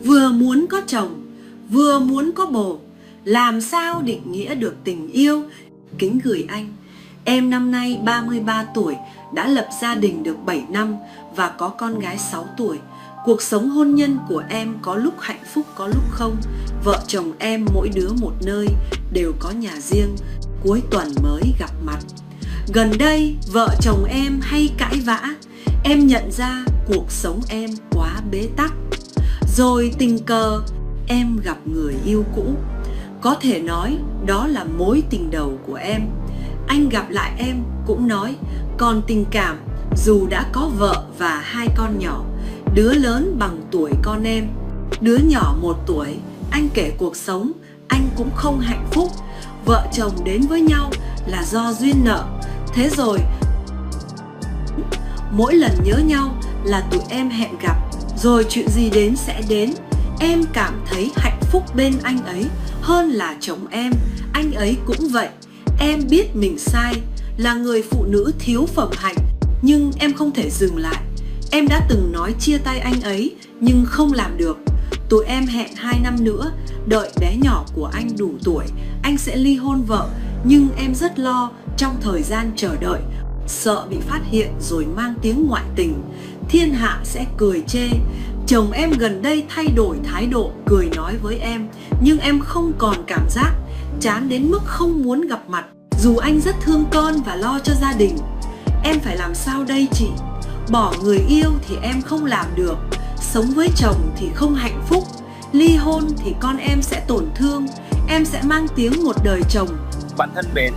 Vừa muốn có chồng, vừa muốn có bồ, làm sao định nghĩa được tình yêu? Kính gửi anh. Em năm nay 33 tuổi, đã lập gia đình được 7 năm và có con gái 6 tuổi. Cuộc sống hôn nhân của em có lúc hạnh phúc có lúc không. Vợ chồng em mỗi đứa một nơi, đều có nhà riêng, cuối tuần mới gặp mặt. Gần đây vợ chồng em hay cãi vã. Em nhận ra cuộc sống em quá bế tắc. Rồi tình cờ em gặp người yêu cũ. Có thể nói đó là mối tình đầu của em. Anh gặp lại em cũng nói còn tình cảm, dù đã có vợ và 2 con nhỏ. Đứa lớn bằng tuổi con em, đứa nhỏ 1 tuổi. Anh kể cuộc sống anh cũng không hạnh phúc. Vợ chồng đến với nhau là do duyên nợ. Thế rồi mỗi lần nhớ nhau là tụi em hẹn gặp, rồi chuyện gì đến sẽ đến. Em cảm thấy hạnh phúc bên anh ấy hơn là chồng em. Anh ấy cũng vậy. Em biết mình sai, là người phụ nữ thiếu phẩm hạnh, nhưng em không thể dừng lại. Em đã từng nói chia tay anh ấy, nhưng không làm được. Tụi em hẹn 2 năm nữa, đợi bé nhỏ của anh đủ tuổi, anh sẽ ly hôn vợ. Nhưng em rất lo trong thời gian chờ đợi, sợ bị phát hiện rồi mang tiếng ngoại tình, thiên hạ sẽ cười chê. Chồng em gần đây thay đổi thái độ, cười nói với em, nhưng em không còn cảm giác, chán đến mức không muốn gặp mặt. Dù anh rất thương con và lo cho gia đình. Em phải làm sao đây chị? Bỏ người yêu thì em không làm được, sống với chồng thì không hạnh phúc, ly hôn thì con em sẽ tổn thương, em sẽ mang tiếng một đời chồng. Bạn thân mến,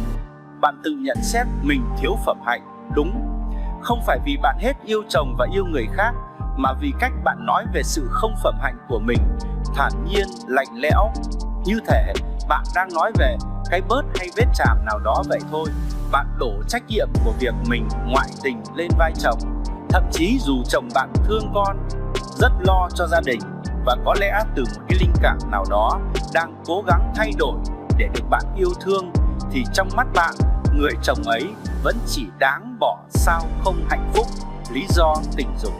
bạn tự nhận xét mình thiếu phẩm hạnh, đúng. Không phải vì bạn hết yêu chồng và yêu người khác, mà vì cách bạn nói về sự không phẩm hạnh của mình, thản nhiên, lạnh lẽo. Như thể bạn đang nói về cái bớt hay vết chàm nào đó vậy thôi. Bạn đổ trách nhiệm của việc mình ngoại tình lên vai chồng. Thậm chí dù chồng bạn thương con, rất lo cho gia đình, và có lẽ từ một cái linh cảm nào đó đang cố gắng thay đổi để được bạn yêu thương, thì trong mắt bạn, người chồng ấy vẫn chỉ đáng bỏ sao không hạnh phúc, lý do tình dục.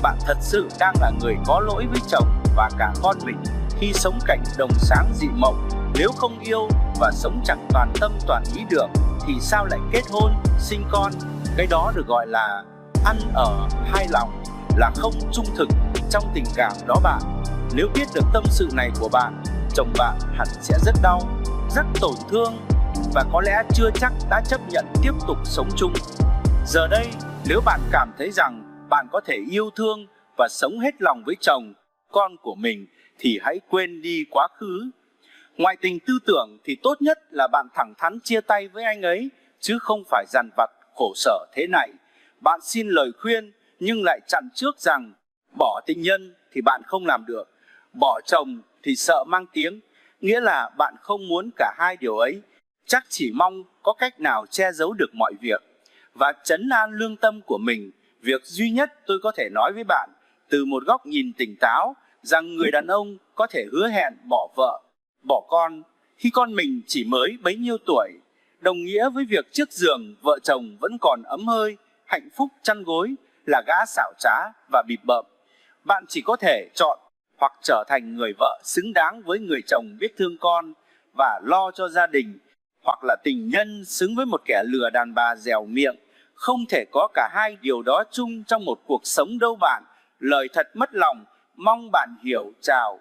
Bạn thật sự đang là người có lỗi với chồng và cả con mình khi sống cảnh đồng sáng dị mộng. Nếu không yêu và sống chẳng toàn tâm toàn ý được thì sao lại kết hôn, sinh con? Cái đó được gọi là ăn ở hai lòng, là không trung thực trong tình cảm đó bạn. Nếu biết được tâm sự này của bạn, chồng bạn hẳn sẽ rất đau, rất tổn thương, và có lẽ chưa chắc đã chấp nhận tiếp tục sống chung. Giờ đây, nếu bạn cảm thấy rằng bạn có thể yêu thương và sống hết lòng với chồng, con của mình, thì hãy quên đi quá khứ. Ngoại tình tư tưởng thì tốt nhất là bạn thẳng thắn chia tay với anh ấy, chứ không phải dằn vặt khổ sở thế này. Bạn xin lời khuyên nhưng lại chặn trước rằng bỏ tình nhân thì bạn không làm được, bỏ chồng thì sợ mang tiếng. Nghĩa là bạn không muốn cả hai điều ấy, chắc chỉ mong có cách nào che giấu được mọi việc và trấn an lương tâm của mình. Việc duy nhất tôi có thể nói với bạn từ một góc nhìn tỉnh táo rằng người đàn ông có thể hứa hẹn bỏ vợ, bỏ con khi con mình chỉ mới bấy nhiêu tuổi, đồng nghĩa với việc trước giường vợ chồng vẫn còn ấm hơi, hạnh phúc chăn gối, là gã xảo trá và bịp bợm. Bạn chỉ có thể chọn hoặc trở thành người vợ xứng đáng với người chồng biết thương con và lo cho gia đình, hoặc là tình nhân xứng với một kẻ lừa đàn bà dẻo miệng. Không thể có cả hai điều đó chung trong một cuộc sống đâu bạn. Lời thật mất lòng, mong bạn hiểu. Chào.